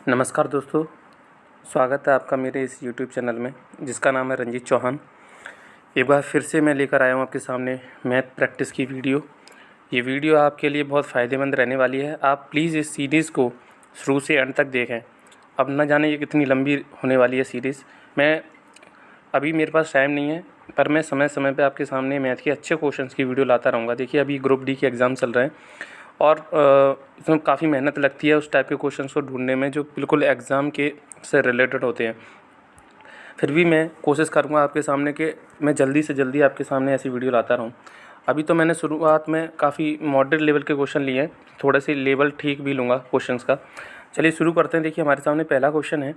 नमस्कार दोस्तों, स्वागत है आपका मेरे इस यूट्यूब चैनल में जिसका नाम है रंजीत चौहान। एक बार फिर से मैं लेकर आया हूँ आपके सामने मैथ प्रैक्टिस की वीडियो। ये वीडियो आपके लिए बहुत फ़ायदेमंद रहने वाली है। आप प्लीज़ इस सीरीज़ को शुरू से अंत तक देखें। अब न जाने ये कितनी लंबी होने वाली है सीरीज़। अभी मेरे पास टाइम नहीं है, पर मैं समय समय पे आपके सामने मैथ के अच्छे क्वेश्चंस की वीडियो लाता रहूँगा। देखिए, अभी ग्रुप डी के एग्ज़ाम चल रहे हैं और इसमें काफ़ी मेहनत लगती है उस टाइप के क्वेश्चंस को ढूंढने में जो बिल्कुल एग्ज़ाम के से रिलेटेड होते हैं। फिर भी मैं कोशिश करूँगा आपके सामने कि मैं जल्दी से जल्दी आपके सामने ऐसी वीडियो लाता रहूँ। अभी तो मैंने शुरुआत में काफ़ी मॉडरेट लेवल के क्वेश्चन लिए हैं, थोड़े से लेवल ठीक भी लूँगा क्वेश्चंस का। चलिए शुरू करते हैं। देखिए, हमारे सामने पहला क्वेश्चन है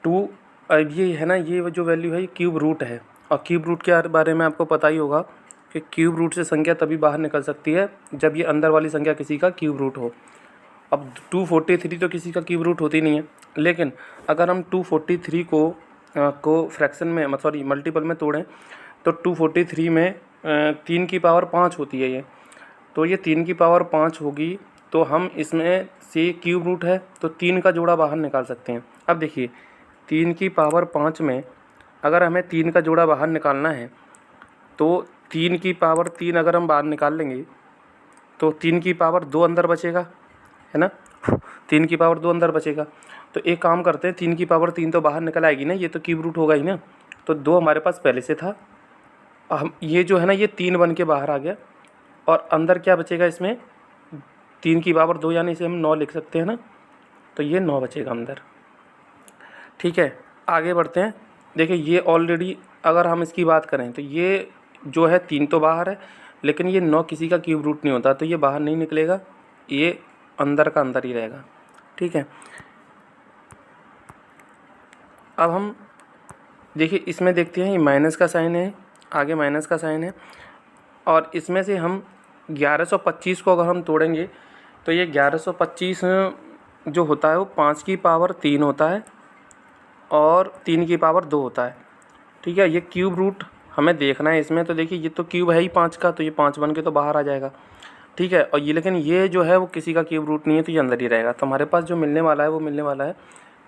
टू। अब ये है ना, ये जो वैल्यू है ये क्यूब रूट है, और क्यूब रूट के बारे में आपको पता ही होगा कि क्यूब रूट से संख्या तभी बाहर निकल सकती है जब ये अंदर वाली संख्या किसी का क्यूब रूट हो। अब 243 तो किसी का क्यूब रूट होती नहीं है, लेकिन अगर हम 243 को फ्रैक्शन में मल्टीपल में तोड़ें तो 243 में 3 की पावर 5 होती है ये, तो ये 3 की पावर 5 होगी। तो हम इसमें से क्यूब रूट है तो 3 का जोड़ा बाहर निकाल सकते हैं। अब देखिए, 3 की पावर 5 में अगर हमें 3 का जोड़ा बाहर निकालना है तो 3 की पावर 3 अगर हम बाहर निकाल लेंगे तो 3 की पावर 2 अंदर बचेगा, है ना। 3 की पावर 2 अंदर बचेगा। तो एक काम करते हैं, 3 की पावर 3 तो बाहर निकल आएगी ना, ये तो क्यूब रूट होगा ही ना। तो 2 हमारे पास पहले से था, हम ये जो है ना ये 3 बन के बाहर आ गया, और अंदर क्या बचेगा इसमें 3 की पावर 2, यानी इसे हम 9 लिख सकते हैं ना। तो ये 9 बचेगा अंदर। ठीक है, आगे बढ़ते हैं। देखिए, ये ऑलरेडी अगर हम इसकी बात करें तो ये जो है 3 तो बाहर है, लेकिन ये 9 किसी का क्यूब रूट नहीं होता, तो ये बाहर नहीं निकलेगा, ये अंदर का अंदर ही रहेगा। ठीक है, अब हम देखिए इसमें देखते हैं, ये माइनस का साइन है, आगे माइनस का साइन है, और इसमें से हम 1125 को अगर हम तोड़ेंगे तो ये 1125 जो होता है वो 5 की पावर 3 होता है और 3 की पावर 2 होता है। ठीक है, ये क्यूब रूट हमें देखना है इसमें। तो देखिए, ये तो क्यूब है ही 5 का, तो ये 5 बन के तो बाहर आ जाएगा। ठीक है, और ये लेकिन ये जो है वो किसी का क्यूब रूट नहीं है, तो ये अंदर ही रहेगा। तो हमारे पास जो मिलने वाला है वो मिलने वाला है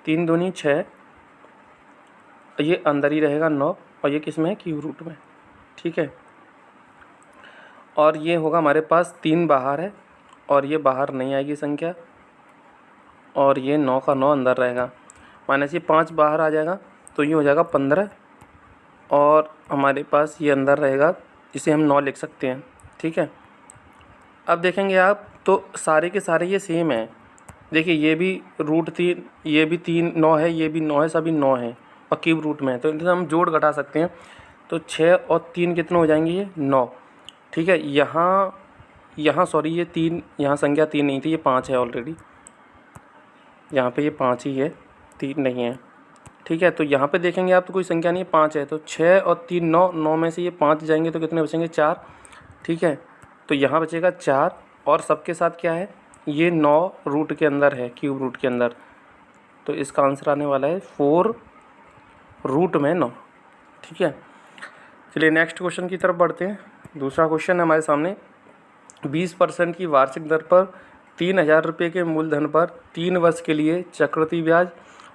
3 दूनी 6, ये अंदर ही रहेगा 9, और ये किस में है, क्यूब रूट में। ठीक है, और ये होगा हमारे पास 3 बाहर है और ये बाहर नहीं आएगी संख्या, और ये 9 का 9 अंदर रहेगा, माइनस ये 5 बाहर आ जाएगा, तो ये हो जाएगा 15, और हमारे पास ये अंदर रहेगा, जिसे हम 9 लिख सकते हैं। ठीक है, अब देखेंगे आप तो सारे के सारे ये सेम है। देखिए, ये भी रूट 3, ये भी 3 9 है, ये भी 9 है, सभी 9 है और क्यूब रूट में है, तो इनसे हम जोड़ घटा सकते हैं। तो 6 और 3 कितने हो जाएंगे, ये 9। ठीक है, यहाँ सॉरी ये 3, यहाँ संख्या 3 नहीं थी, ये 5 है ऑलरेडी, यहाँ पे ये 5 ही है, 3 नहीं है। ठीक है, तो यहाँ पे देखेंगे आप तो कोई संख्या नहीं है, 5 है, तो 6 और 3 9, 9 में से ये 5 जाएंगे तो कितने बचेंगे, 4। ठीक है, तो यहाँ बचेगा 4, और सबके साथ क्या है, ये 9 रूट के अंदर है, क्यूब रूट के अंदर, तो इसका आंसर आने वाला है 4 रूट में 9। ठीक है, चलिए नेक्स्ट क्वेश्चन की तरफ बढ़ते हैं। दूसरा क्वेश्चन है हमारे सामने, 20% की वार्षिक दर पर 3000 रुपये के मूलधन पर 3 वर्ष के लिए चक्रवृद्धि ब्याज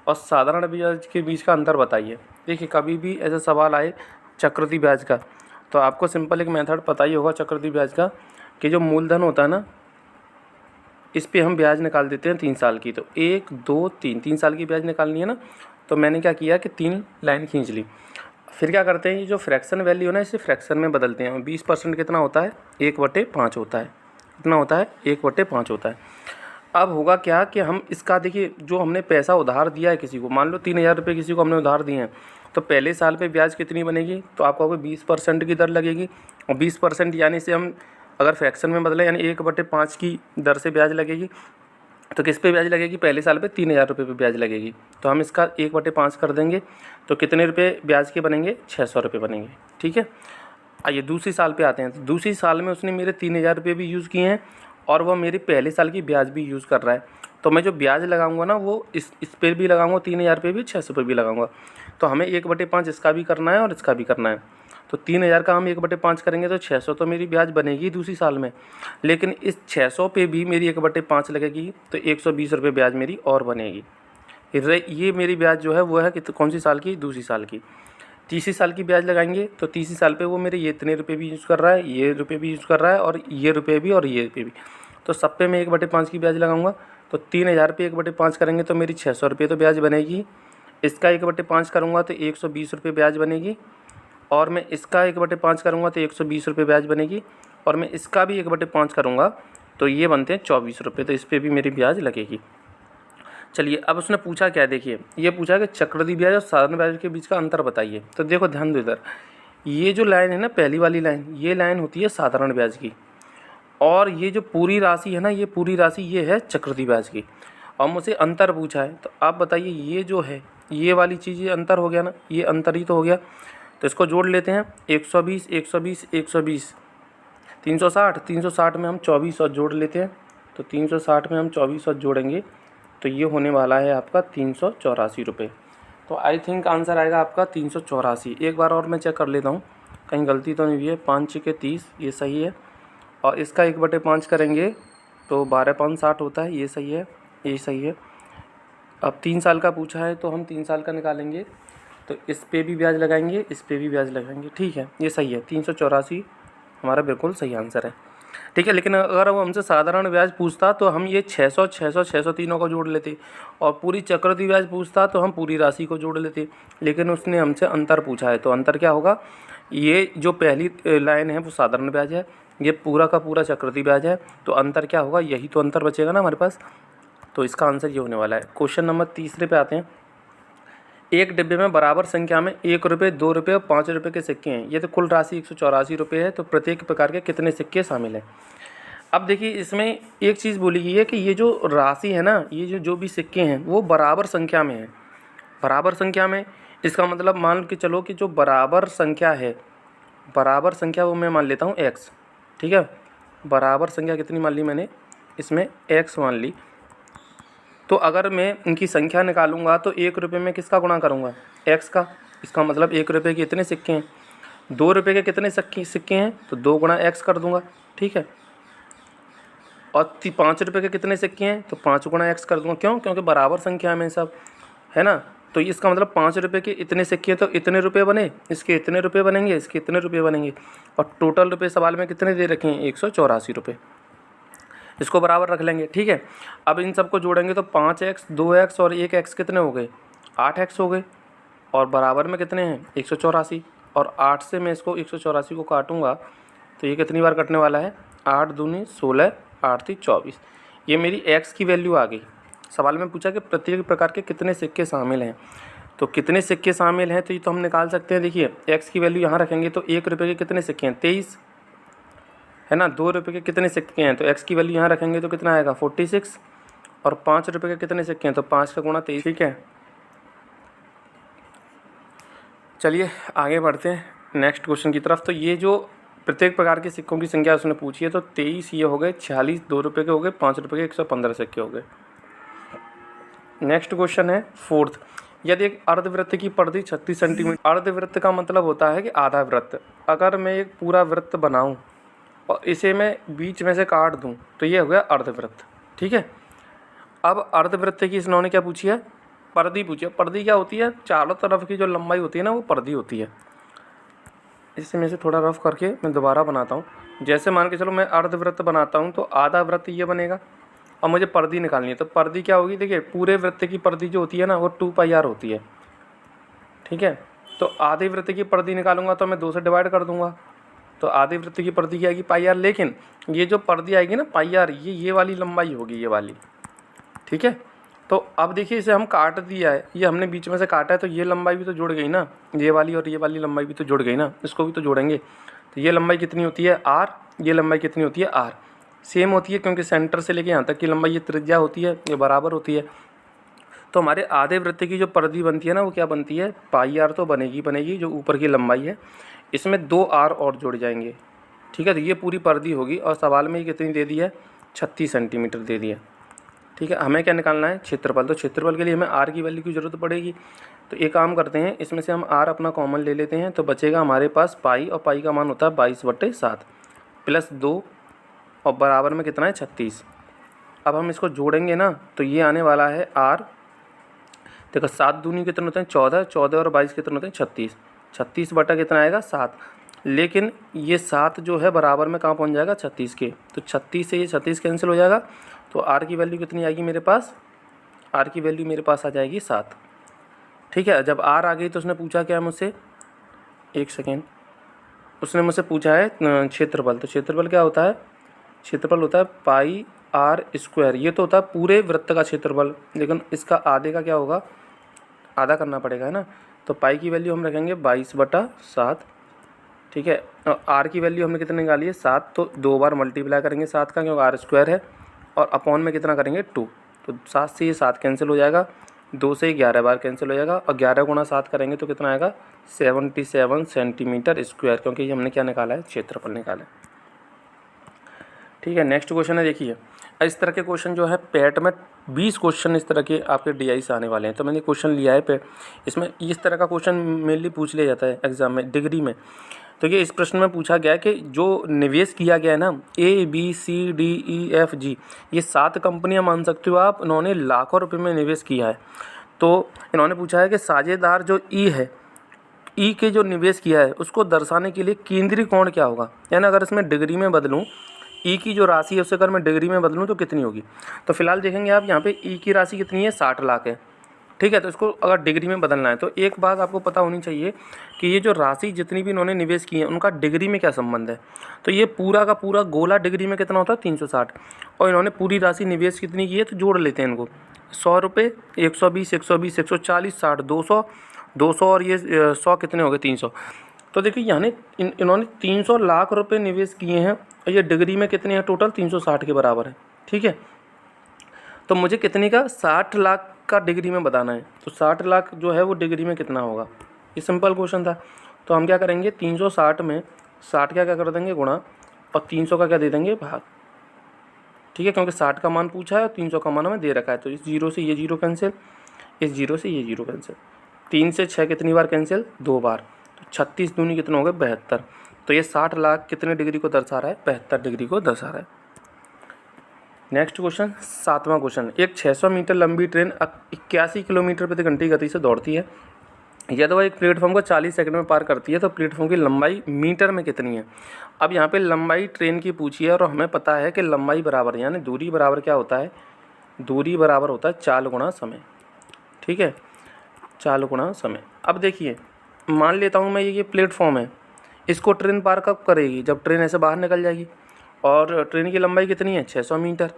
और साधारण ब्याज के बीच का अंतर बताइए। देखिए, कभी भी ऐसा सवाल आए चक्रवृद्धि ब्याज का, तो आपको सिंपल एक मेथड पता ही होगा चक्रवृद्धि ब्याज का, कि जो मूलधन होता है ना, इस पे हम ब्याज निकाल देते हैं 3 साल की। तो 1 2 3 साल की ब्याज निकालनी है ना, तो मैंने क्या किया कि 3 लाइन खींच ली। फिर क्या करते हैं, ये जो फ्रैक्शन वैल्यू है ना, इसे फ्रैक्शन में बदलते हैं। 20% कितना होता है, 1/5 होता है। कितना होता है, 1/5 होता है। अब होगा क्या कि हम इसका देखिए, जो हमने पैसा उधार दिया है किसी को, मान लो 3000 रुपये किसी को हमने उधार दिए हैं, तो पहले साल पे ब्याज कितनी बनेगी, तो आपको 20% की दर लगेगी। और 20% यानी से हम अगर फ्रैक्शन में बदलें, यानी 1/5 की दर से ब्याज लगेगी। तो किस पे ब्याज लगेगी, पहले साल पे 3000 रुपये पे ब्याज लगेगी। तो हम इसका 1/5 कर देंगे, तो कितने रुपये ब्याज के बनेंगे, 600 रुपये बनेंगे। ठीक है, आइए दूसरी साल पे आते हैं। तो दूसरी साल में उसने मेरे 3000 रुपये भी यूज़ किए हैं, और वह मेरे पहले साल की ब्याज भी यूज़ कर रहा है। तो मैं जो ब्याज लगाऊंगा ना, वो इस पर भी लगाऊंगा, 3000 रुपये भी, 600 रुपये भी लगाऊंगा। तो हमें 1/5 इसका भी करना है और इसका भी करना है। तो 3000 का हम 1/5 करेंगे तो 600 तो मेरी ब्याज बनेगी दूसरी साल में, लेकिन इस 600 पे भी मेरी 1/5 लगेगी, तो 120 रुपये ब्याज मेरी और बनेगी। ये मेरी ब्याज जो है वो है कि कौन सी साल की, दूसरी साल की। तीसरी साल की ब्याज लगाएंगे तो तीसरी साल पे वो मेरे ये इतने रुपये भी यूज़ कर रहा है, ये रुपये भी यूज़ कर रहा है, और ये रुपये भी और ये रुपये भी, तो सब पे मैं 1/5 की ब्याज लगाऊंगा। तो 3000 पे 1/5 करेंगे तो मेरी 600 रुपये तो ब्याज बनेगी। इसका 1/5 करूँगा तो 120 रुपये ब्याज बनेगी, और मैं इसका 1/5 करूँगा तो 120 रुपये ब्याज बनेगी, और मैं इसका भी 1/5 करूँगा तो ये बनते हैं 24 रुपये, तो इस पर भी मेरी ब्याज लगेगी। चलिए अब उसने पूछा क्या, देखिए ये पूछा कि चक्रवृद्धि ब्याज और साधारण ब्याज के बीच का अंतर बताइए। तो देखो ध्यान दो इधर, ये जो लाइन है ना, पहली वाली लाइन, ये लाइन होती है साधारण ब्याज की, और ये जो पूरी राशि है ना, ये पूरी राशि ये है चक्रवृद्धि ब्याज की, और मुझसे अंतर पूछा है। तो आप बताइए ये जो है, ये वाली चीज़, ये अंतर हो गया ना, ये अंतर ही तो हो गया। तो इसको जोड़ लेते हैं, 120 120 120 360, 360 में हम 24 और जोड़ लेते हैं, तो 360 में हम 24 और जोड़ेंगे तो ये होने वाला है आपका 384 रुपये। तो आई थिंक आंसर आएगा आपका 384। एक बार और मैं चेक कर लेता हूँ कहीं गलती तो नहीं हुई है। 5 के 30, ये सही है, और इसका 1/5 करेंगे तो 12 5 60 होता है, ये सही है, ये सही है। अब 3 साल का पूछा है तो हम 3 साल का निकालेंगे, तो इस पे भी ब्याज लगाएंगे, इस पे भी ब्याज लगाएंगे, ठीक है, ये सही है। 384 हमारा बिल्कुल सही आंसर है, ठीक है। लेकिन अगर वो हमसे साधारण ब्याज पूछता तो हम ये 600 600 600 तीनों को जोड़ लेते, और पूरी चक्रवृद्धि ब्याज पूछता तो हम पूरी राशि को जोड़ लेते, लेकिन उसने हमसे अंतर पूछा है। तो अंतर क्या होगा, ये जो पहली लाइन है वो साधारण ब्याज है, ये पूरा का पूरा चक्रवृद्धि ब्याज है, तो अंतर क्या होगा, यही तो अंतर बचेगा ना हमारे पास। तो इसका आंसर ये होने वाला है। क्वेश्चन नंबर 3 पे आते हैं। एक डिब्बे में बराबर संख्या में 1 रुपये, 2 रुपये और 5 रुपये के सिक्के हैं। ये तो कुल राशि 184 रुपये है, तो प्रत्येक प्रकार के कितने सिक्के शामिल हैं। अब देखिए इसमें एक चीज़ बोली गई है कि ये जो राशि है ना, ये जो भी सिक्के हैं वो बराबर संख्या में है। बराबर संख्या में, इसका मतलब मान के चलो कि जो बराबर संख्या है, बराबर संख्या वो मैं मान लेता हूँ x, ठीक है। बराबर संख्या कितनी मान ली मैंने, इसमें x मान ली। तो अगर मैं इनकी संख्या निकालूंगा तो 1 रुपये में किसका गुणा करूँगा, x का। इसका मतलब 1 रुपये के कितने सिक्के हैं, 2 रुपये के कितने सिक्के हैं, तो 2 गुणा x कर दूंगा, ठीक है। और 5 रुपये के कितने सिक्के हैं, तो 5 गुणा x कर दूंगा। क्यों, क्योंकि बराबर संख्या में सब है ना। तो इसका मतलब 5 रुपये के इतने सिक्के तो इतने रुपये बने, इसके इतने रुपये बनेंगे, इसके इतने रुपये बनेंगे, और टोटल रुपये सवाल में कितने दे रखे हैं, 184 रुपये। इसको बराबर रख लेंगे, ठीक है। अब इन सबको जोड़ेंगे तो 5x 2x और 1x कितने हो गए, 8x हो गए, और बराबर में कितने हैं, 184। और 8 से मैं इसको 184 को काटूंगा तो ये कितनी बार कटने वाला है, 8 दूनी 16, 8 3 24। ये मेरी x की वैल्यू आ गई। सवाल में पूछा कि प्रत्येक प्रकार के कितने सिक्के शामिल हैं, तो कितने सिक्के शामिल हैं तो ये तो हम निकाल सकते हैं। देखिए x की वैल्यू यहाँ रखेंगे तो 1 रुपये के कितने सिक्के हैं, 23 है ना। 2 रुपये के कितने सिक्के हैं, तो x की वैल्यू यहाँ रखेंगे तो कितना आएगा, 46। और 5 रुपये के कितने सिक्के हैं, तो 5 का गुणा 23, ठीक है। चलिए आगे बढ़ते हैं नेक्स्ट क्वेश्चन की तरफ। तो ये जो प्रत्येक प्रकार के सिक्कों की संख्या उसने पूछी है, तो 23 ये हो गए, 46 2 रुपये के हो गए, 5 रुपये के 115 सिक्के हो गए। नेक्स्ट क्वेश्चन है 4th। यदि एक अर्धवृत्त की परिधि 36 सेंटीमीटर, अर्धवृत्त का मतलब होता है कि आधा वृत्त। अगर मैं एक पूरा वृत्त बनाऊँ और इसे मैं बीच में से काट दूं तो ये हो गया अर्धवृत्त, ठीक है। अब अर्धवृत्त की इन्होंने क्या पूछी है, परिधि पूछी है। परिधि क्या होती है, चारों तरफ की जो लंबाई होती है ना वो परिधि होती है। इसे मैं से थोड़ा रफ करके मैं दोबारा बनाता हूँ। जैसे मान के चलो मैं अर्धवृत्त बनाता हूँ तो आधा वृत्त ये बनेगा, और मुझे परिधि निकालनी है। तो परिधि क्या होगी, देखिए पूरे वृत्त की परिधि जो होती है ना वो 2πr होती है, ठीक है। तो आधे वृत्त की परिधि निकालूंगा तो मैं 2 से डिवाइड कर दूंगा, तो आधे वृत्त की परिधि की आएगी πr। लेकिन ये जो परिधि आएगी ना πr, ये वाली लंबाई होगी, ये वाली, ठीक है। तो अब देखिए इसे हम काट दिया है, ये हमने बीच में से काटा है, तो ये लंबाई भी तो जुड़ गई ना, ये वाली और ये वाली लंबाई भी तो जुड़ गई ना, इसको भी तो जोड़ेंगे। तो ये लंबाई कितनी होती है r, ये लंबाई कितनी होती है r, सेम होती है, क्योंकि सेंटर से लेके यहाँ तक की लंबाई ये त्रिज्या होती है, ये बराबर होती है। तो हमारे आधे वृत्त की जो परिधि बनती है ना वो क्या बनती है, πr तो बनेगी, जो ऊपर की लंबाई है इसमें 2r और जुड़ जाएंगे, ठीक है। तो ये पूरी परिधि होगी, और सवाल में ये कितनी दे दी है, 36 सेंटीमीटर दे दी है। ठीक है, हमें क्या निकालना है, क्षेत्रफल। तो क्षेत्रफल के लिए हमें आर की वैल्यू की ज़रूरत पड़ेगी। तो एक काम करते हैं, इसमें से हम आर अपना कॉमन ले लेते हैं, तो बचेगा हमारे पास पाई, और पाई का मान होता है 22/7 प्लस 2 और बराबर में कितना है 36। अब हम इसको जोड़ेंगे ना, तो ये आने वाला है आर। देखो 7 दूनी कितने होते हैं 14, 14 और 22 कितने होते हैं 36, 36 बटा कितना आएगा 7। लेकिन ये 7 जो है बराबर में कहाँ पहुँच जाएगा 36 के, तो 36 से ये 36 कैंसिल हो जाएगा। तो आर की वैल्यू कितनी आएगी मेरे पास, आर की वैल्यू मेरे पास आ जाएगी 7। ठीक है, जब आर आ गई तो उसने पूछा क्या मुझसे, एक सेकेंड, उसने मुझसे पूछा है क्षेत्रफल। तो क्षेत्रफल क्या होता है, क्षेत्रफल होता है पाई आर स्क्वायर। ये तो होता है पूरे वृत्त का क्षेत्रफल, लेकिन इसका आधे का क्या होगा, आधा करना पड़ेगा, है ना। तो पाई की वैल्यू हम रखेंगे 22/7। ठीक है, और आर की वैल्यू हमने कितने निकाली है 7, तो 2 बार मल्टीप्लाई करेंगे 7 का, क्योंकि आर स्क्वायर है, और अपॉन में कितना करेंगे 2। तो 7 से ये 7 कैंसिल हो जाएगा, 2 से 11 बार कैंसिल हो जाएगा, और 11 गुणा 7 करेंगे तो कितना आएगा 77 सेंटीमीटर स्क्वायर, क्योंकि ये हमने क्या निकाला है, क्षेत्रफल निकाला है। ठीक है, नेक्स्ट क्वेश्चन है, देखिए इस तरह के क्वेश्चन जो है पेट में 20 क्वेश्चन इस तरह के आपके डीआई से आने वाले हैं। तो मैंने क्वेश्चन लिया है पे, इसमें इस तरह का क्वेश्चन मेनली पूछ लिया जाता है एग्जाम में, डिग्री में। तो ये इस प्रश्न में पूछा गया है कि जो निवेश किया गया है ना, ABCDEFG, ये 7 कंपनियां मान सकते हो आप, इन्होंने लाखों रुपए में निवेश किया है। तो इन्होंने पूछा है कि साझेदार जो ई है, ई के जो निवेश किया है उसको दर्शाने के लिए केंद्रीय कोण क्या होगा, यानी अगर इसमें डिग्री में बदलूँ, ई की जो राशि है उसे अगर मैं डिग्री में बदलूँ तो कितनी होगी। तो फिलहाल देखेंगे आप यहाँ पे ई की राशि कितनी है 60 लाख है। ठीक है, तो इसको अगर डिग्री में बदलना है तो एक बात आपको पता होनी चाहिए कि ये जो राशि जितनी भी इन्होंने निवेश की है उनका डिग्री में क्या संबंध है। तो ये पूरा का पूरा गोला डिग्री में कितना होता है 360, और इन्होंने पूरी राशि निवेश कितनी की है, तो जोड़ लेते हैं इनको, 100 रुपये, 120, 120, 140, 60, 200, 200 और ये 100 कितने हो गए 300। तो देखिए यानी इन्होंने 300 लाख रुपए निवेश किए हैं, और ये डिग्री में कितने हैं टोटल 360 के बराबर है। ठीक है, तो मुझे कितने का 60 लाख का डिग्री में बताना है। तो 60 लाख जो है वो डिग्री में कितना होगा, ये सिंपल क्वेश्चन था। तो हम क्या करेंगे 360 में 60 क्या कर देंगे गुणा, और 300 का क्या दे देंगे भाग। ठीक है, क्योंकि 60 का मान पूछा है और 300 का मान हमें दे रखा है। तो इस जीरो से ये जीरो कैंसिल, इस जीरो से ये जीरो कैंसिल, 3 से 6 कितनी बार कैंसिल, 2 बार। तो 36 दूनी कितने हो गए 72। तो ये 60 लाख कितने डिग्री को दर्शा रहा है, 72 डिग्री को दर्शा रहा है। नेक्स्ट क्वेश्चन, 7वां क्वेश्चन, एक 600 मीटर लंबी ट्रेन 81 किलोमीटर प्रति घंटे की गति से दौड़ती है। यदि वह एक प्लेटफॉर्म को 40 सेकंड में पार करती है तो प्लेटफॉर्म की लंबाई मीटर में कितनी है। अब यहाँ पे लंबाई ट्रेन की पूछी है, और हमें पता है कि लंबाई बराबर यानी दूरी बराबर क्या होता है, दूरी बराबर होता है चाल गुणा समय। ठीक है, चाल गुणा समय। अब देखिए मान लेता हूँ मैं ये प्लेटफॉर्म है, इसको ट्रेन पार कब करेगी, जब ट्रेन ऐसे बाहर निकल जाएगी, और ट्रेन की लंबाई कितनी है 600 मीटर,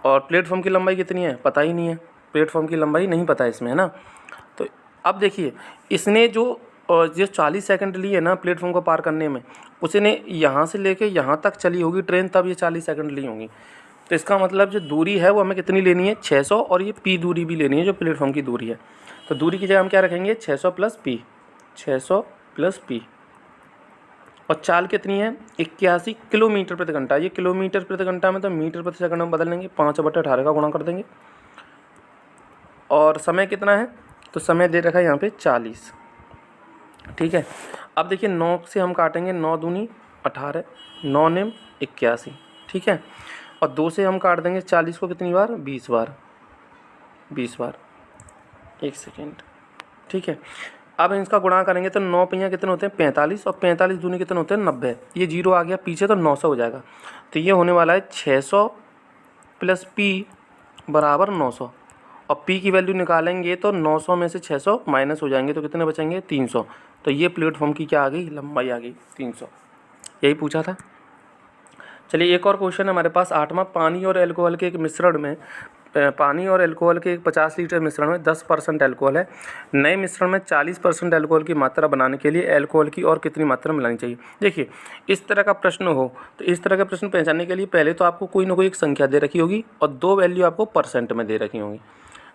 और प्लेटफॉर्म की लंबाई कितनी है पता ही नहीं है, प्लेटफॉर्म की लंबाई नहीं पता है इसमें, है ना। तो अब देखिए इसने जो 40 सेकंड लिए ना प्लेटफॉर्म को पार करने में, उसने यहाँ से लेके यहाँ तक चली होगी ट्रेन, तब ये 40 सेकंड ली होंगी। तो इसका मतलब जो दूरी है वो हमें कितनी लेनी है 600, और ये पी दूरी भी लेनी है जो प्लेटफॉर्म की दूरी है। तो दूरी की जगह हम क्या रखेंगे 600 प्लस पी, 600 प्लस पी, और चाल कितनी है 81 किलोमीटर प्रति घंटा। ये किलोमीटर प्रति घंटा में तो मीटर प्रति सेकंड में बदल लेंगे, 5/18 का गुणा कर देंगे। और समय कितना है, तो समय दे रखा है यहाँ पे 40। ठीक है, अब देखिए 9 से हम काटेंगे, 9 दूनी 18, 9 नेम 81। ठीक है, और 2 से हम काट देंगे 40 को कितनी बार 20 बार, 20 बार, एक सेकेंड। ठीक है, अब इसका गुणा करेंगे तो 9 पहिया कितने होते हैं 45, और 45 दूनी कितने होते हैं 90। ये जीरो आ गया पीछे तो 900 हो जाएगा। तो ये होने वाला है 600 प्लस पी बराबर 900, और पी की वैल्यू निकालेंगे तो 900 में से 600 माइनस हो जाएंगे, तो कितने बचेंगे 300। तो ये प्लेटफॉर्म की क्या आ गई, लंबाई आ गई 300। यही पूछा था। चलिए एक और क्वेश्चन है हमारे पास 8वां, पानी और एल्कोहल के एक मिश्रण में, पानी और एल्कोहल के एक 50 लीटर मिश्रण में 10% एल्कोहल है। नए मिश्रण में 40% एल्कोहल की मात्रा बनाने के लिए एल्कोहल की और कितनी मात्रा मिलानी चाहिए। देखिए इस तरह का प्रश्न हो तो इस तरह का प्रश्न पहचानने के लिए पहले तो आपको कोई ना कोई एक संख्या दे रखी होगी, और 2 वैल्यू आपको परसेंट में दे रखी होंगी।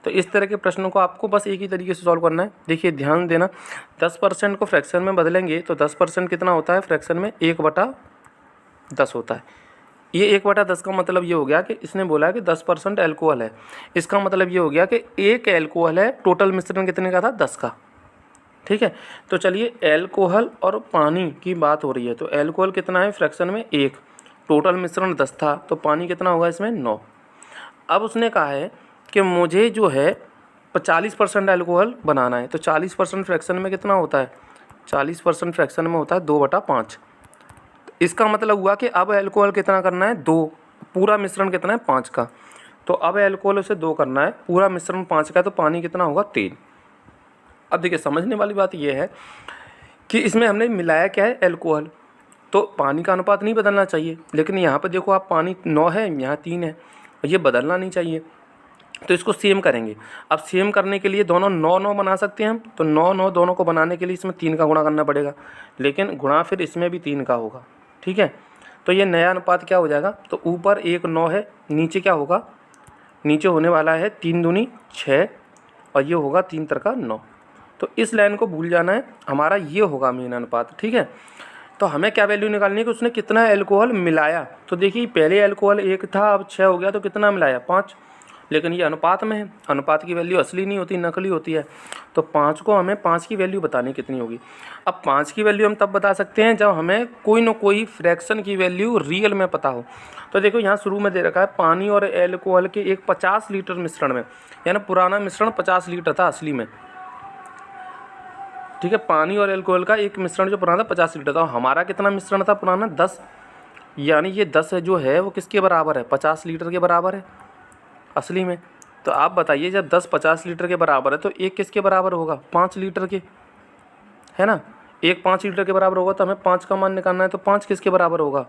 तो इस तरह के प्रश्नों को आपको बस एक ही तरीके से सॉल्व करना है। देखिए ध्यान देना, 10% को फ्रैक्शन में बदलेंगे तो 10% कितना होता है फ्रैक्शन में 1/10 होता है। ये 1/10 का मतलब ये हो गया कि इसने बोला कि 10% एल्कोहल है। इसका मतलब ये हो गया कि एक एल्कोहल है, टोटल मिश्रण कितने का था, 10 का। ठीक है, तो चलिए एल्कोहल और पानी की बात हो रही है, तो एल्कोहल कितना है फ्रैक्शन में 1, टोटल मिश्रण 10 था, तो पानी कितना होगा इसमें 9। अब उसने कहा है कि मुझे जो है 40% एल्कोहल बनाना है, तो 40% फ्रैक्शन में कितना होता है, 40% फ्रैक्शन में होता है 2/5। इसका मतलब हुआ कि अब एल्कोहल कितना करना है 2, पूरा मिश्रण कितना है 5 का, तो अब एल्कोहल उसे 2 करना है, पूरा मिश्रण 5 का है, तो पानी कितना होगा 3। अब देखिए समझने वाली बात यह है कि इसमें हमने मिलाया क्या है, एल्कोहल, तो पानी का अनुपात नहीं बदलना चाहिए, लेकिन यहाँ पर देखो आप पानी 9 है, यहाँ 3 है, ये बदलना नहीं चाहिए, तो इसको सेम करेंगे। अब सेम करने के लिए दोनों 9-9 बना सकते हैं हम, तो 9-9 दोनों को बनाने के लिए इसमें 3 का गुणा करना पड़ेगा, लेकिन गुणा फिर इसमें भी 3 का होगा। ठीक है, तो ये नया अनुपात क्या हो जाएगा, तो ऊपर 1 9 है, नीचे क्या होगा, नीचे होने वाला है 3 दूनी 6 और ये होगा 3 3 9। तो इस लाइन को भूल जाना है, हमारा ये होगा मेन अनुपात। ठीक है, तो हमें क्या वैल्यू निकालनी है कि उसने कितना एल्कोहल मिलाया। तो देखिए पहले एल्कोहल 1 था, अब 6 हो गया, तो कितना मिलाया 5, लेकिन ये अनुपात में है, अनुपात की वैल्यू असली नहीं होती, नकली होती है। तो 5 को हमें 5 की वैल्यू बतानी कितनी होगी। अब 5 की वैल्यू हम तब बता सकते हैं जब हमें कोई ना कोई फ्रैक्शन की वैल्यू रियल में पता हो। तो देखो यहाँ शुरू में दे रखा है पानी और एल्कोहल के एक 50 लीटर मिश्रण में, यानी पुराना मिश्रण 50 लीटर था असली में। ठीक है, पानी और एल्कोहल का एक मिश्रण जो पुराना था 50 लीटर था, हमारा कितना मिश्रण था पुराना 10, यानी ये 10 जो है वो किसके बराबर है, 50 लीटर के बराबर है असली में। तो आप बताइए जब 10 50 लीटर के बराबर है तो एक किसके बराबर होगा, 5 लीटर के, है ना। एक 5 लीटर के बराबर होगा, तो हमें 5 का मान निकालना है, तो 5 किसके बराबर होगा,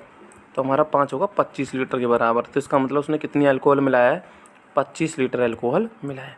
तो हमारा 5 होगा 25 लीटर के बराबर। तो इसका मतलब उसने कितनी अल्कोहल मिलाया है, 25 लीटर अल्कोहल मिलाया है।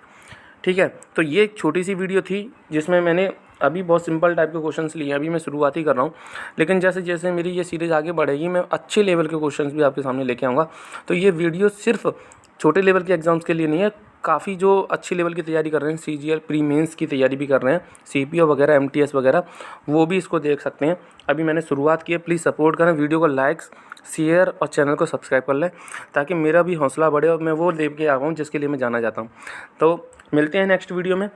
ठीक है, तो ये एक छोटी सी वीडियो थी जिसमें मैंने अभी बहुत सिंपल टाइप के क्वेश्चंस लिए, अभी मैं शुरुआत ही कर रहा हूँ, लेकिन जैसे जैसे मेरी ये सीरीज़ आगे बढ़ेगी मैं अच्छे लेवल के क्वेश्चंस भी आपके सामने लेके आऊँगा। तो ये वीडियो सिर्फ छोटे लेवल के एग्ज़ाम्स के लिए नहीं है, काफ़ी जो अच्छी लेवल की तैयारी कर रहे हैं, CGL प्री मेंस की तैयारी भी कर रहे हैं, CPO वगैरह MTS वगैरह, वो भी इसको देख सकते हैं। अभी मैंने शुरुआत की है, प्लीज़ सपोर्ट करें, वीडियो को लाइक शेयर और चैनल को सब्सक्राइब कर लें, ताकि मेरा भी हौसला बढ़े और मैं वो लेके आ पाऊँ जिसके लिए मैं जाना चाहता हूँ। तो मिलते हैं नेक्स्ट वीडियो में।